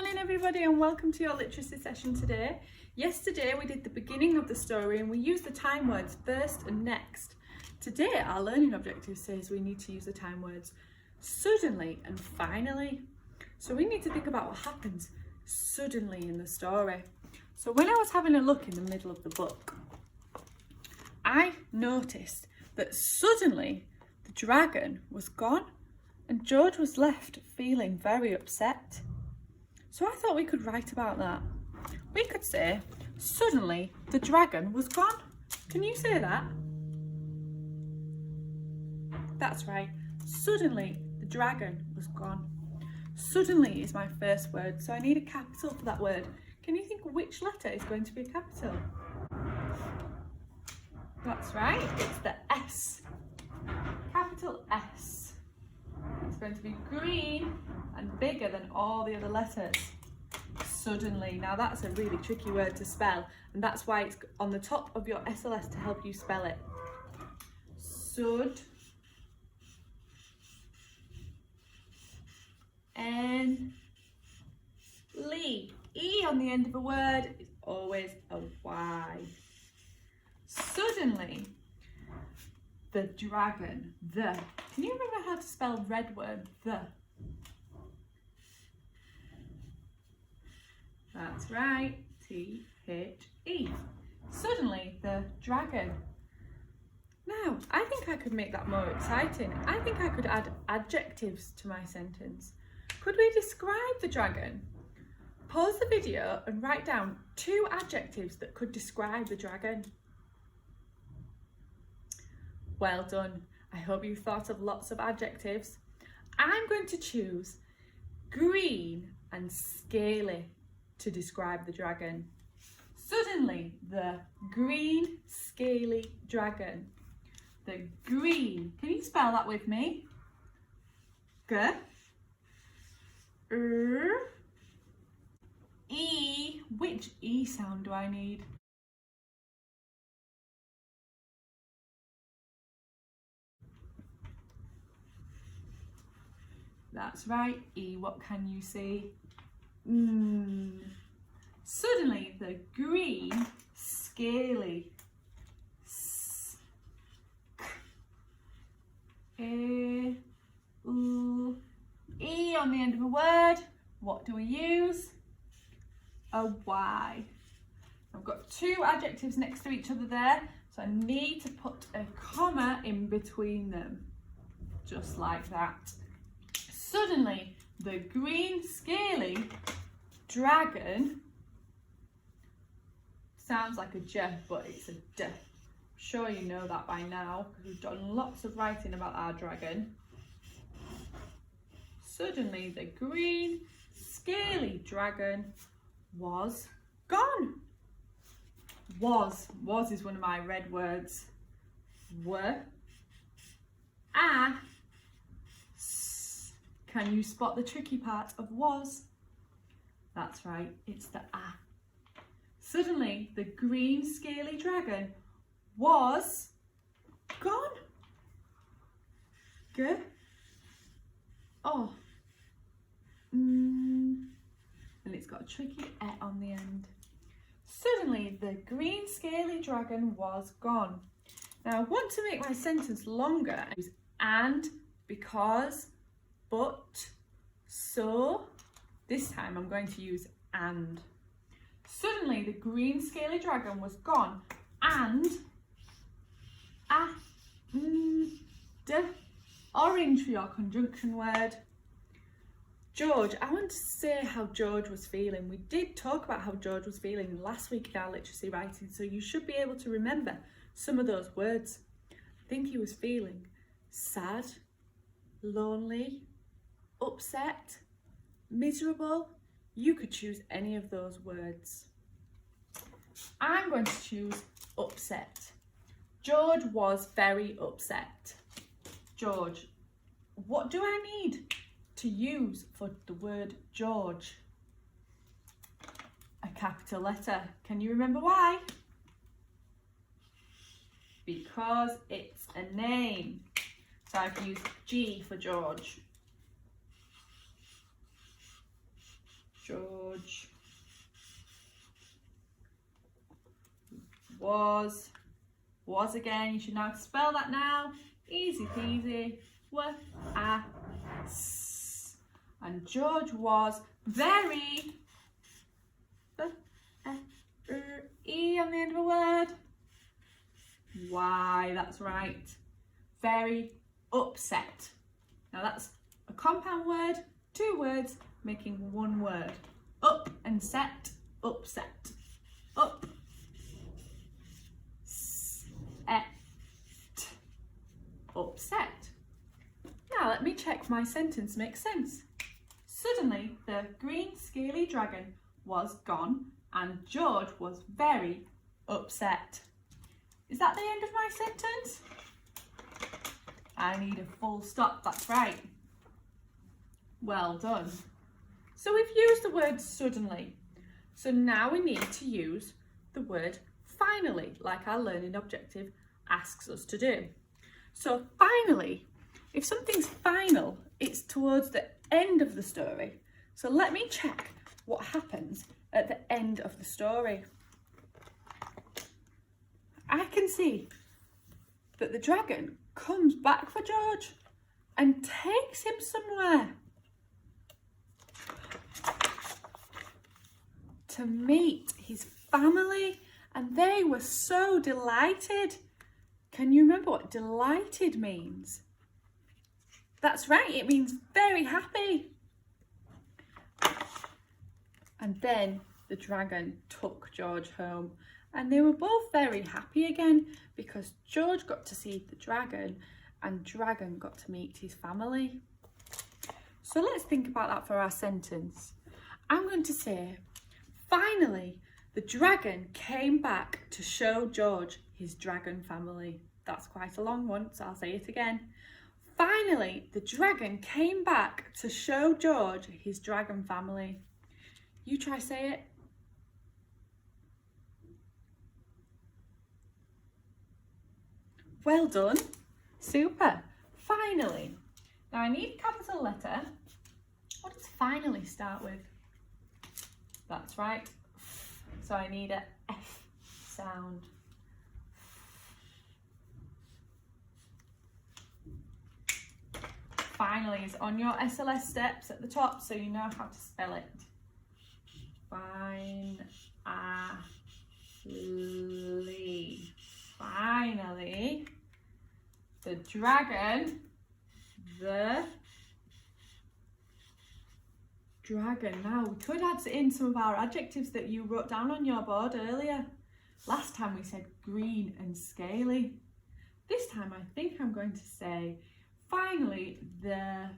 morning everybody and welcome to your literacy session today. Yesterday we did the beginning of the story and we used the time words first and next. Today our learning objective says we need to use the time words suddenly and finally. So we need to think about what happens suddenly in the story. So when I was having a look in the middle of the book, I noticed that suddenly the dragon was gone and George was left feeling very upset. So I thought we could write about that. We could say, suddenly the dragon was gone. Can you say that? That's right. Suddenly the dragon was gone. Suddenly is my first word, so I need a capital for that word. Can you think which letter is going to be a capital? That's right, it's the S. Capital S. It's going to be green and bigger than all the other letters. Suddenly. Now that's a really tricky word to spell, and that's why it's on the top of your SLS to help you spell it. Sud. N. Lee. E on the end of a word is always a Y. Suddenly. The dragon, the. Can you remember how to spell red word, the? That's right, T-H-E. Suddenly, the dragon. Now, I think I could make that more exciting. I think I could add adjectives to my sentence. Could we describe the dragon? Pause the video and write down 2 adjectives that could describe the dragon. Well done. I hope you've thought of lots of adjectives. I'm going to choose green and scaly to describe the dragon. Suddenly, the green scaly dragon. The green. Can you spell that with me? G. E. Which E sound do I need? That's right, E, what can you see? Suddenly, the green, scaly. E on the end of a word. What do we use? A Y. I've got 2 adjectives next to each other there, so I need to put a comma in between them, just like that. Suddenly, the green scaly dragon sounds like a J, but it's a D. I'm sure you know that by now because we've done lots of writing about our dragon. Suddenly, the green scaly dragon was gone. Was is one of my red words. Can you spot the tricky part of was? That's right, it's the A. Suddenly, the green scaly dragon was gone. G. Oh. And it's got a tricky E on the end. Suddenly, the green scaly dragon was gone. Now, I want to make my sentence longer. Use and, because, but, so. This time I'm going to use and. Suddenly the green scaly dragon was gone and orange for your conjunction word. George, I want to say how George was feeling. We did talk about how George was feeling last week in our literacy writing, so you should be able to remember some of those words. I think he was feeling sad, lonely, upset, miserable. You could choose any of those words. I'm going to choose upset. George was very upset. George, what do I need to use for the word George? A capital letter. Can you remember why? Because it's a name. So I've used G for George. George. George was again, you should know how to spell that now, easy peasy, was. And George was very, E on the end of a word, Y, that's right, very upset. Now that's a compound word, 2 words making 1 word. Up and set, upset. Up, set, upset. Now let me check my sentence makes sense. Suddenly the green scaly dragon was gone and George was very upset. Is that the end of my sentence? I need a full stop, that's right. Well done. So we've used the word suddenly. So now we need to use the word finally, like our learning objective asks us to do. So finally, if something's final, it's towards the end of the story. So let me check what happens at the end of the story. I can see that the dragon comes back for George and takes him somewhere to meet his family, and they were so delighted. Can you remember what delighted means? That's right, it means very happy. And then the dragon took George home, and they were both very happy again because George got to see the dragon and Dragon got to meet his family. So let's think about that for our sentence. I'm going to say, finally, the dragon came back to show George his dragon family. That's quite a long one, so I'll say it again. Finally, the dragon came back to show George his dragon family. You try say it. Well done. Super. Finally. Now I need a capital letter. What does finally start with? That's right. So I need a F sound. Finally is on your SLS steps at the top, so you know how to spell it. Finally. Finally. The dragon. Now we could add in some of our adjectives that you wrote down on your board earlier. Last time we said green and scaly. This time I think I'm going to say finally the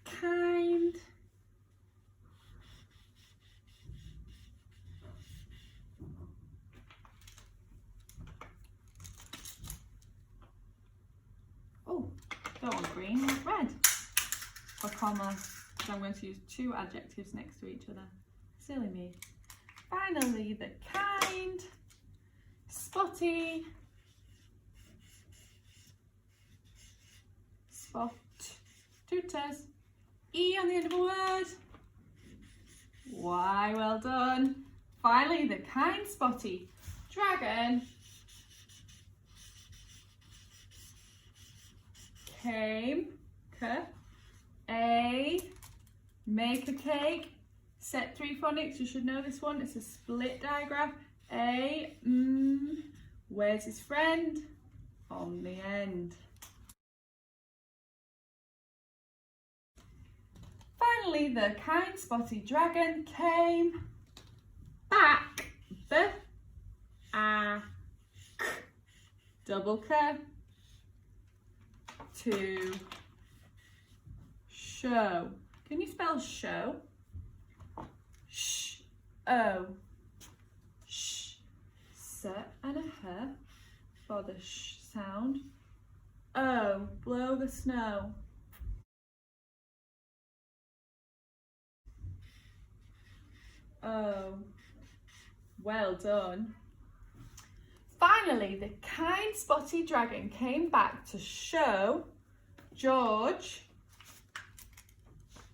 kind don't want green, red for comma. So I'm going to use 2 adjectives next to each other. Silly me. Finally, the kind, spotty, spot, tutors, E on the end of a word, Y, well done. Finally, the kind, spotty, dragon, came, make a cake, set 3 phonics, you should know this one, it's a split diagram, where's his friend? On the end. Finally, the kind spotty dragon came back, double K, to show. Can you spell show? Sh-O. Sh. S and a H for the sh sound. O. Blow the snow. O. Well done. Finally, the kind spotty dragon came back to show George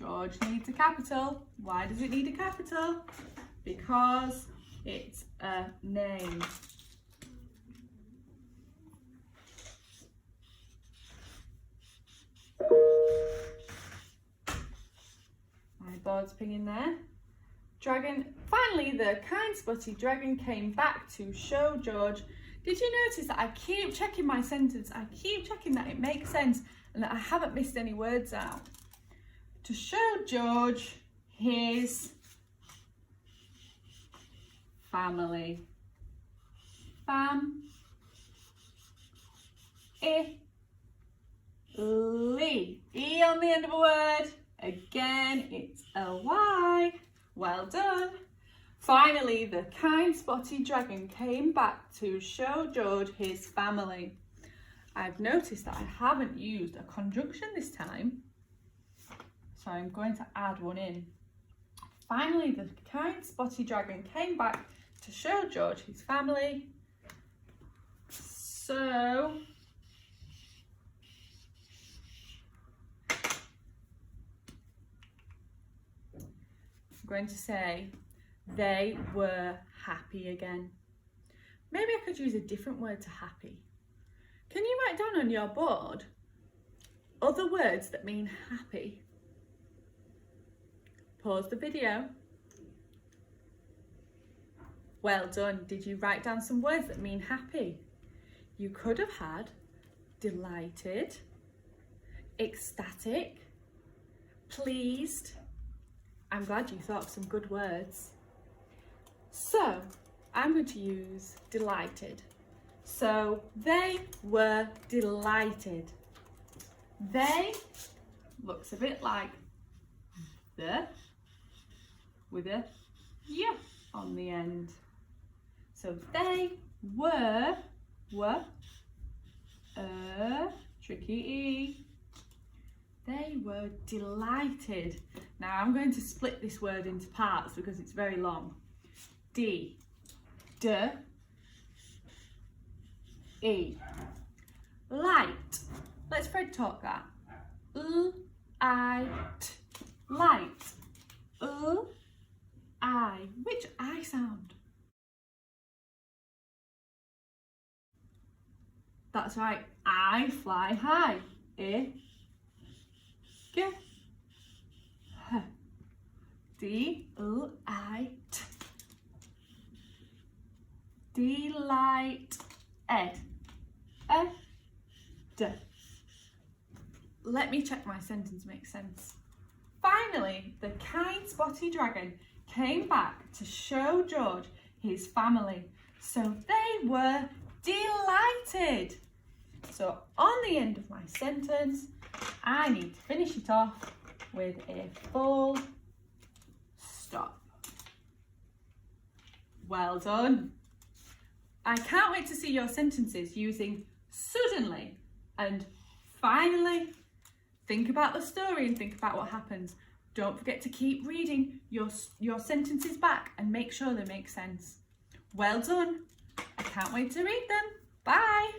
George needs a capital. Why does it need a capital? Because it's a name. My board's pinging there. Dragon. Finally, the kind spotty dragon came back to show George. Did you notice that I keep checking my sentence? I keep checking that it makes sense and that I haven't missed any words out. To show George his family. E on the end of a word. Again, it's a Y. Well done. Finally, the kind spotty dragon came back to show George his family. I've noticed that I haven't used a conjunction this time, so I'm going to add one in. Finally, the kind spotty dragon came back to show George his family. So I'm going to say they were happy again. Maybe I could use a different word to happy. Can you write down on your board other words that mean happy? Pause the video. Well done. Did you write down some words that mean happy? You could have had delighted, ecstatic, pleased. I'm glad you thought of some good words. So I'm going to use delighted. So they were delighted. They looks a bit like the with a yeah on the end. So they were tricky E. They were delighted. Now I'm going to split this word into parts because it's very long. D, E. Light. Let's Fred talk that. L-I-T. Light. L-I. Which I sound? That's right. I fly high. I. G. H. D-L-I-T. Delight. Ed. D. Let me check my sentence makes sense. Finally, the kind spotty dragon came back to show George his family. So they were delighted. So on the end of my sentence, I need to finish it off with a full stop. Well done. I can't wait to see your sentences using suddenly and finally. Think about the story and think about what happens. Don't forget to keep reading your sentences back and make sure they make sense. Well done. I can't wait to read them. Bye.